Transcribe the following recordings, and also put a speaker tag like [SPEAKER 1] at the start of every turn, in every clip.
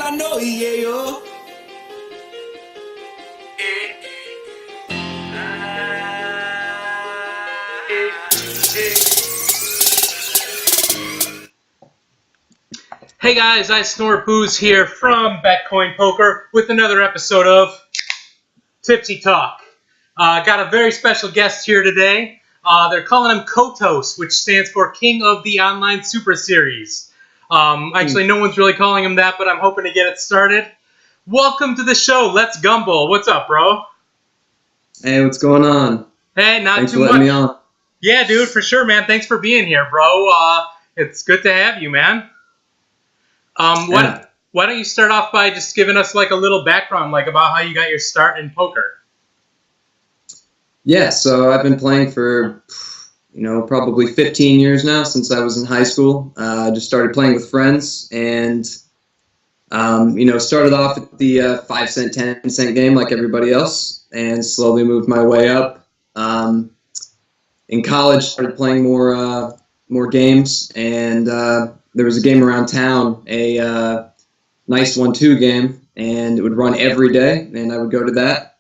[SPEAKER 1] I know, yeah, yo.
[SPEAKER 2] Hey guys, isnortbooze here from Betcoin Poker with another episode of Tipsy Talk. Got a very special guest here today. They're calling him Kotos, which stands for King of the Online Super Series. Actually, no one's really calling him that, but I'm hoping to get it started. Welcome to the show, LetsGumbol. What's up, bro?
[SPEAKER 3] Hey, what's going on?
[SPEAKER 2] Hey, not
[SPEAKER 3] Thanks
[SPEAKER 2] too
[SPEAKER 3] for
[SPEAKER 2] much.
[SPEAKER 3] letting me on.
[SPEAKER 2] Yeah, dude, for sure, man. Thanks for being here, bro. It's good to have you, man. Why don't you start off by just giving us like a little background, like about how you got your start in poker?
[SPEAKER 3] Yeah, so I've been playing for, probably 15 years now since I was in high school. I just started playing with friends and, started off at the 5 cent, 10 cent game like everybody else and slowly moved my way up. In college, started playing more games and there was a game around town, a nice 1-2 game, and it would run every day, and I would go to that,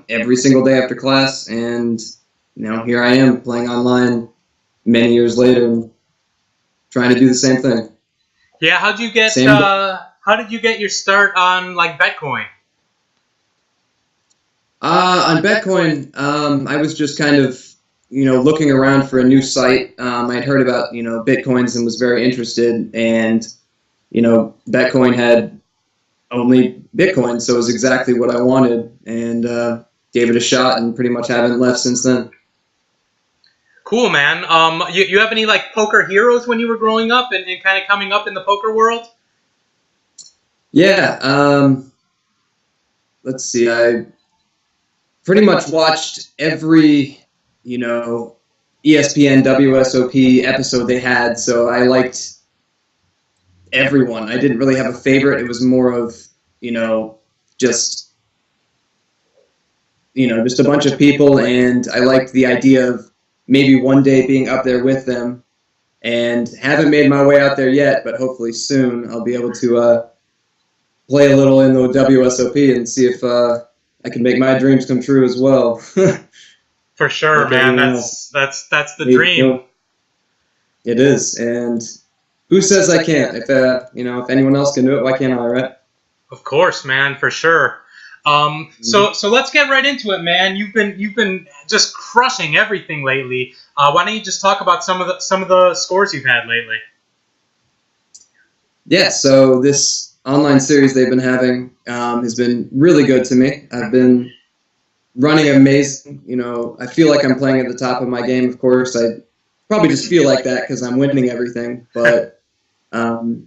[SPEAKER 3] every single day after class, and, here I am playing online many years later and trying to do the same thing.
[SPEAKER 2] Yeah, how did you get your start on like Betcoin?
[SPEAKER 3] On Betcoin, I was just kind of, looking around for a new site. I'd heard about, Bitcoins and was very interested, and, Betcoin had only Bitcoin, so it was exactly what I wanted, and gave it a shot and pretty much haven't left since then.
[SPEAKER 2] Cool, man. You have any like poker heroes when you were growing up and kind of coming up in the poker world?
[SPEAKER 3] Yeah, let's see, I pretty much watched every, ESPN WSOP episode they had, so I liked everyone. I didn't really have a favorite. It was more of, just a bunch of people, and I liked the idea of maybe one day being up there with them, and haven't made my way out there yet, but hopefully soon I'll be able to play a little in the WSOP and see if I can make my dreams come true as well.
[SPEAKER 2] For sure, man. That's the dream.
[SPEAKER 3] It is, and who says I can't? If anyone else can do it, why can't I, right?
[SPEAKER 2] Of course, man, for sure. So let's get right into it, man. You've been just crushing everything lately. Why don't you just talk about some of the scores you've had lately?
[SPEAKER 3] Yeah, so this online series they've been having has been really good to me. I've been running amazing. I feel like I'm playing at the top of my game. Of course, I probably just feel like that because I'm winning everything. But I've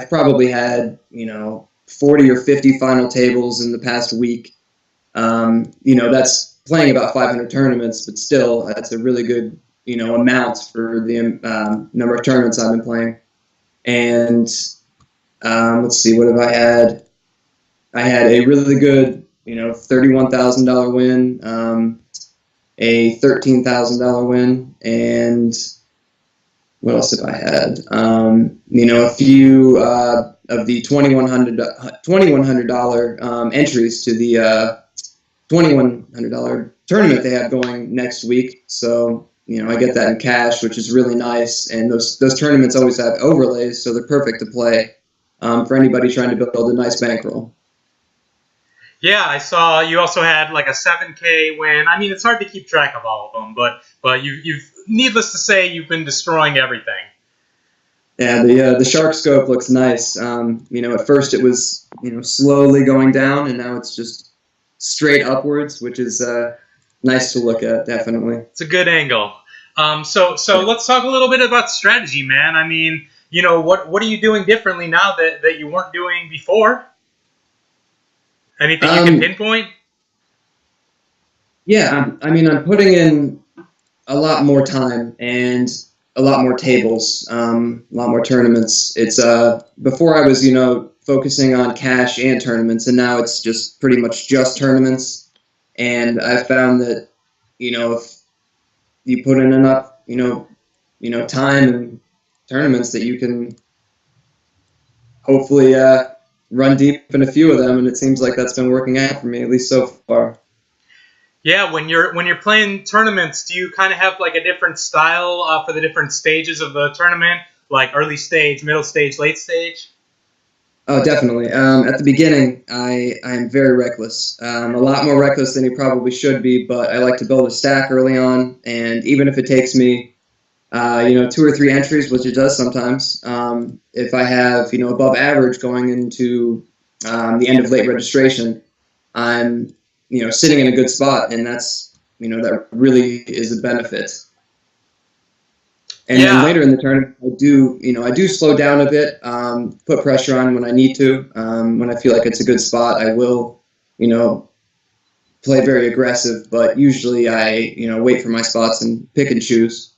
[SPEAKER 3] probably had 40 or 50 final tables in the past week. That's playing about 500 tournaments, but still, that's a really good amount for the number of tournaments I've been playing. And let's see, what have I had? I had a really good, $31,000 win, a $13,000 win, and what else have I had? A few of the $2,100 entries to the $2,100 tournament they have going next week. So, I get that in cash, which is really nice. And those tournaments always have overlays, so they're perfect to play for anybody trying to build a nice bankroll.
[SPEAKER 2] Yeah, I saw you also had like a 7K win. I mean, it's hard to keep track of all of them, but you've needless to say, you've been destroying everything.
[SPEAKER 3] Yeah, the shark scope looks nice. At first it was slowly going down, and now it's just straight upwards, which is nice to look at. Definitely,
[SPEAKER 2] it's a good angle. So let's talk a little bit about strategy, man. I mean, what are you doing differently now that you weren't doing before? Anything you can pinpoint?
[SPEAKER 3] Yeah, I'm putting in a lot more time and a lot more tables, a lot more tournaments. It's before I was, focusing on cash and tournaments, and now it's just pretty much just tournaments. And I found that, if you put in enough, time and tournaments, that you can hopefully run deep in a few of them, and it seems like that's been working out for me, at least so far.
[SPEAKER 2] Yeah, when you're playing tournaments, do you kind of have like a different style for the different stages of the tournament, like early stage, middle stage, late stage?
[SPEAKER 3] Oh, definitely. At the beginning, I'm very reckless. A lot more reckless than you probably should be, but I like to build a stack early on, and even if it takes me, 2 or 3 entries, which it does sometimes, if I have, above average going into the end of late registration, I'm, sitting in a good spot, and that's, that really is a benefit. And then later in the tournament, I do slow down a bit, put pressure on when I need to. When I feel like it's a good spot, I will, play very aggressive. But usually, I, wait for my spots and pick and choose.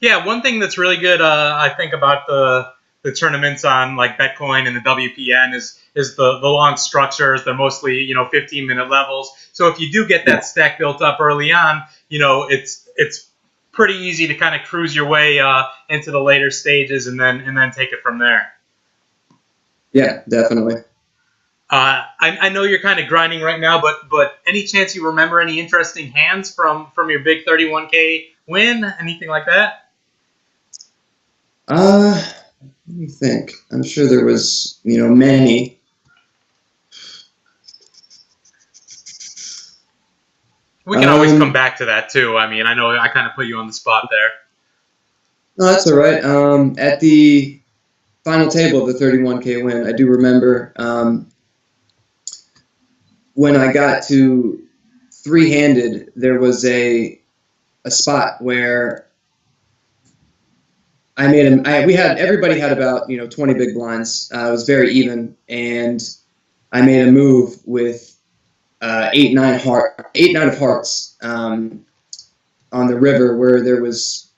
[SPEAKER 2] Yeah, one thing that's really good, I think, about the tournaments on like Betcoin and the WPN is the long structures. They're mostly 15-minute levels. So if you do get that stack built up early on, it's pretty easy to kind of cruise your way into the later stages and then take it from there.
[SPEAKER 3] Yeah, definitely.
[SPEAKER 2] I know you're kind of grinding right now, but any chance you remember any interesting hands from your big 31K win? Anything like that?
[SPEAKER 3] Let me think. I'm sure there was, many.
[SPEAKER 2] We can always come back to that too. I mean, I know I kind of put you on the spot there.
[SPEAKER 3] No, that's all right. At the final table of the 31K win, I do remember when I got to three-handed, there was a spot where I made him. Everybody had about 20 big blinds. It was very even, and I made a move with 8-9 of hearts on the river where there was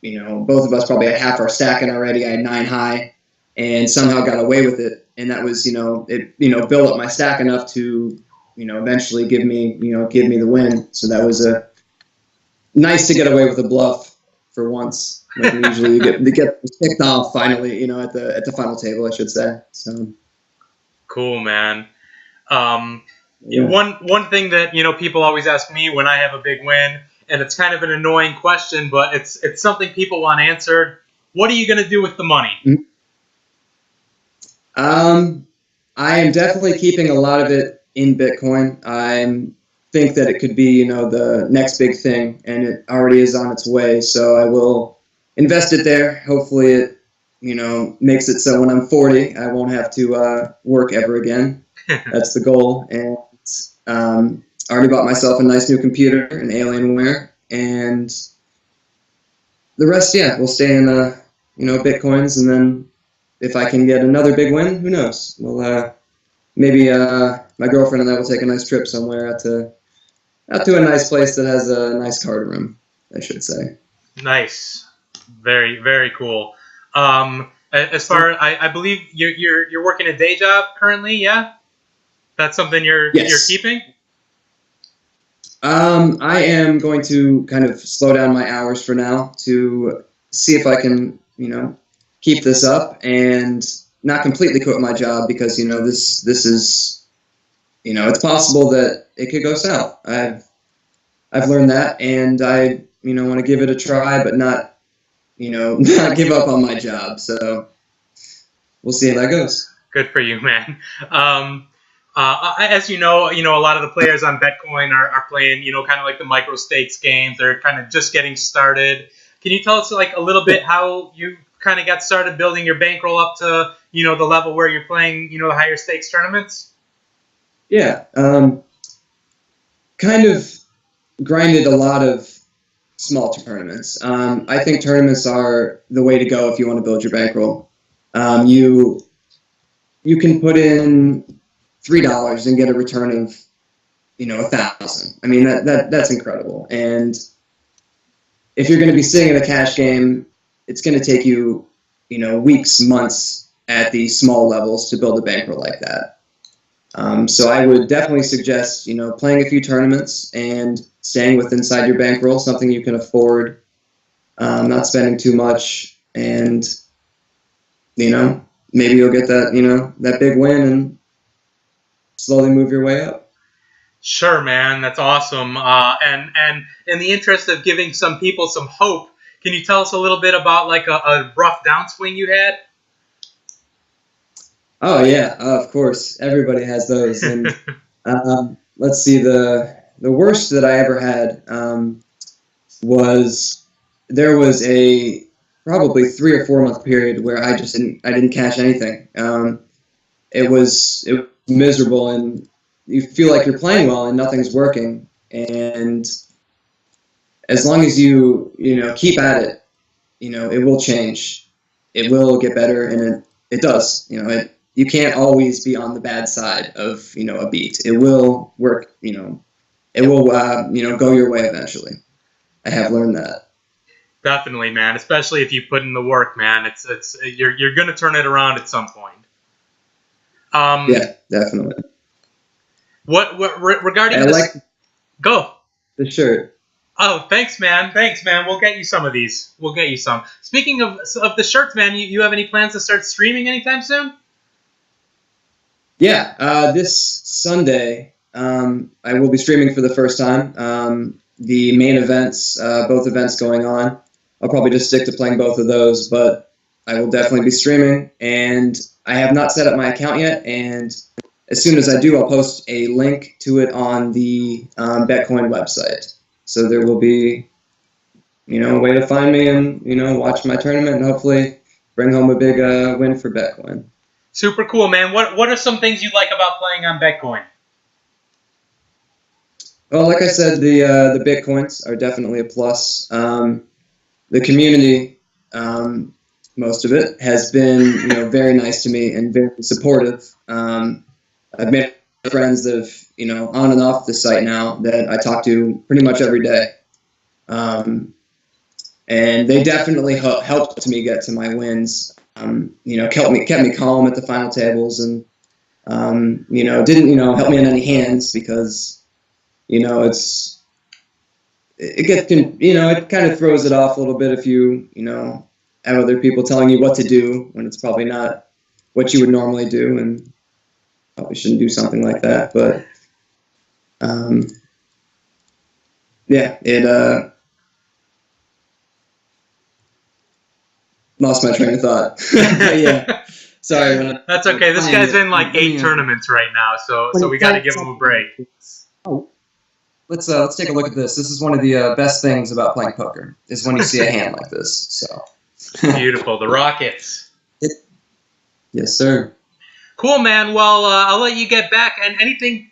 [SPEAKER 3] both of us probably had half our stacking already. I had 9 high, and somehow got away with it, and that was it built up my stack enough to eventually give me the win. So that was nice to get away with a bluff for once. Like usually you get kicked off finally, at the final table, I should say. So
[SPEAKER 2] cool, man. One thing that people always ask me when I have a big win, and it's kind of an annoying question, but it's something people want answered. What are you going to do with the money?
[SPEAKER 3] I am definitely keeping a lot of it in Bitcoin. I think that it could be the next big thing, and it already is on its way. So I will invest it there. Hopefully it, makes it so when I'm 40, I won't have to work ever again. That's the goal. And I already bought myself a nice new computer and Alienware, and the rest, will stay in Bitcoins. And then if I can get another big win, who knows? Well, maybe my girlfriend and I will take a nice trip somewhere out to a nice place that has a nice card room, I should say.
[SPEAKER 2] Nice. Very, very cool. As far I believe you're working a day job currently, yeah? That's something you're keeping?
[SPEAKER 3] I am going to kind of slow down my hours for now to see if I can, keep this up and not completely quit my job because, this is, it's possible that it could go south. I've learned that, and I, want to give it a try, but not give up on my job. So we'll see how that goes.
[SPEAKER 2] Good for you, man. As you know, a lot of the players on Betcoin are playing, kind of like the micro stakes games. They're kind of just getting started. Can you tell us like a little bit how you kind of got started building your bankroll up to, the level where you're playing, the higher stakes tournaments?
[SPEAKER 3] Yeah. Kind of grinded a lot of small tournaments. I think tournaments are the way to go if you want to build your bankroll. You can put in $3 and get a return of, 1,000. I mean, that's incredible. And if you're going to be sitting in a cash game, it's going to take you, weeks, months at the small levels to build a bankroll like that. So I would definitely suggest, playing a few tournaments and staying with inside your bankroll, something you can afford, not spending too much, and, maybe you'll get that, that big win and slowly move your way up.
[SPEAKER 2] Sure, man, that's awesome. And in the interest of giving some people some hope, can you tell us a little bit about like a rough downswing you had?
[SPEAKER 3] Oh yeah, of course. Everybody has those. And let's see, the worst that I ever had was there was a probably 3 or 4 month period where I didn't cash anything. It was miserable, and you feel like you're playing well and nothing's working. And as long as you keep at it, it will change. It will get better, and it does. You can't always be on the bad side of a beat. It will work. It will go your way eventually. I have learned that.
[SPEAKER 2] Definitely, man. Especially if you put in the work, man. You're gonna turn it around at some point.
[SPEAKER 3] Yeah, definitely.
[SPEAKER 2] What regarding
[SPEAKER 3] I
[SPEAKER 2] this?
[SPEAKER 3] like
[SPEAKER 2] Go.
[SPEAKER 3] the shirt.
[SPEAKER 2] Oh, thanks, man. Thanks, man. We'll get you some of these. We'll get you some. Speaking of the shirts, man, you have any plans to start streaming anytime soon?
[SPEAKER 3] Yeah, this Sunday I will be streaming for the first time. The main events, both events going on. I'll probably just stick to playing both of those, but I will definitely be streaming. And I have not set up my account yet, and as soon as I do, I'll post a link to it on the Betcoin website. So there will be, a way to find me and, watch my tournament and hopefully bring home a big win for Betcoin.
[SPEAKER 2] Super cool, man. What are some things you like about playing on Betcoin?
[SPEAKER 3] Well, like I said, the Bitcoins are definitely a plus. The community, most of it, has been very nice to me and very supportive. I've made friends that have on and off the site now that I talk to pretty much every day, and they definitely helped me get to my wins. Kept me calm at the final tables, and didn't help me in any hands because. It kind of throws it off a little bit if you have other people telling you what to do when it's probably not what you would normally do, and probably shouldn't do something like that. But it lost my train of thought. Yeah, sorry.
[SPEAKER 2] That's okay. This guy's in like 8 tournaments right now, so we got to give him a break.
[SPEAKER 3] Oh. Let's take a look at this. This is one of the best things about playing poker, is when you see a hand like this. So
[SPEAKER 2] beautiful, the Rockets.
[SPEAKER 3] Yes, sir.
[SPEAKER 2] Cool, man. Well, I'll let you get back. And anything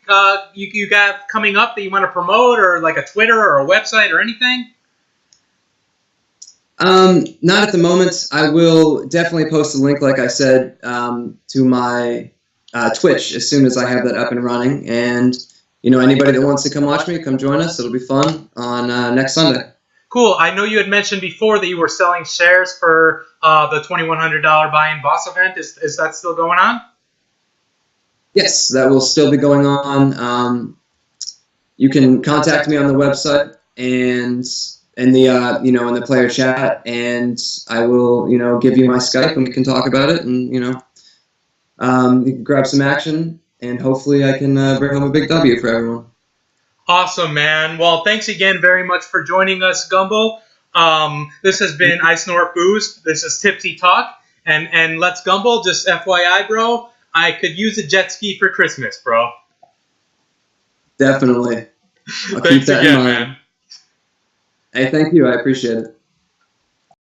[SPEAKER 2] you got coming up that you want to promote, or like a Twitter or a website or anything?
[SPEAKER 3] Not at the moment. I will definitely post a link, like I said, to my Twitch as soon as I have that up and running. And anybody that wants to come watch me, come join us. It'll be fun on next Sunday.
[SPEAKER 2] Cool. I know you had mentioned before that you were selling shares for the $2,100 buy-in boss event. Is that still going on?
[SPEAKER 3] Yes, that will still be going on. You can contact me on the website and in the player chat, and I will give you my Skype and we can talk about it, and you can grab some action. And hopefully I can bring home a big W for everyone.
[SPEAKER 2] Awesome, man. Well, thanks again very much for joining us, Gumbol. This has been isnortbooze. This is Tipsy Talk. And Let's Gumbol, just FYI, bro, I could use a jet ski for Christmas, bro.
[SPEAKER 3] Definitely. I'll
[SPEAKER 2] Thanks
[SPEAKER 3] keep that
[SPEAKER 2] again,
[SPEAKER 3] in mind.
[SPEAKER 2] man.
[SPEAKER 3] Hey, thank you. I appreciate it.